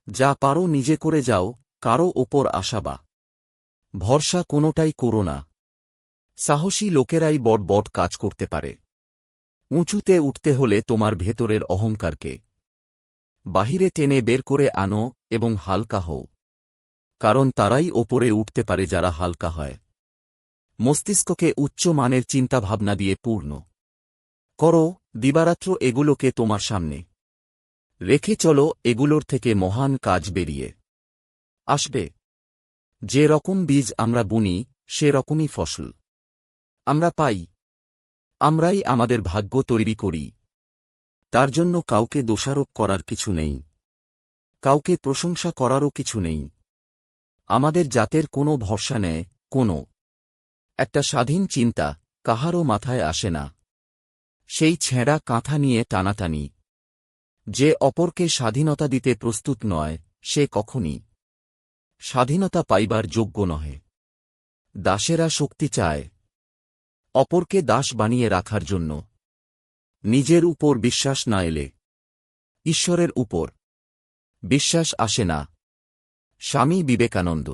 যা পারো নিজে করে যাও, কারো ওপর আশা বা ভরসা কোনোটাই করো না। সাহসী লোকেরাই বড় বড় কাজ করতে পারে। উঁচুতে উঠতে হলে তোমার ভেতরের অহংকারকে বাহিরে টেনে বের করে আনো এবং হালকা হও, কারণ তারাই ওপরে উঠতে পারে যারা হালকা হয়। মস্তিষ্ককে উচ্চ মানের চিন্তাভাবনা দিয়ে পূর্ণ করো, দিবারাত্র এগুলোকে তোমার সামনে রেখে চলো, এগুলোর থেকে মহান কাজ বেরিয়ে আসবে। যে রকম বীজ আমরা বুনি, সে রকমই ফসল আমরা পাই। আমরাই আমাদের ভাগ্য তৈরি করি। তার জন্য কাউকে দোষারোপ করার কিছু নেই, কাউকে প্রশংসা করারও কিছু নেই। আমাদের জাতের কোনো ভরসা নেই, কোনো একটা স্বাধীন চিন্তা কাহারও মাথায় আসে না। সেই ছেঁড়া কাঁথা নিয়ে টানাটানি। যে অপরকে স্বাধীনতা দিতে প্রস্তুত নয়, সে কখনই স্বাধীনতা পাইবার যোগ্য নহে। দাসেরা শক্তি চায় অপরকে দাস বানিয়ে রাখার জন্য। নিজের উপর বিশ্বাস না এলে ঈশ্বরের উপর বিশ্বাস আসে না। স্বামী বিবেকানন্দ।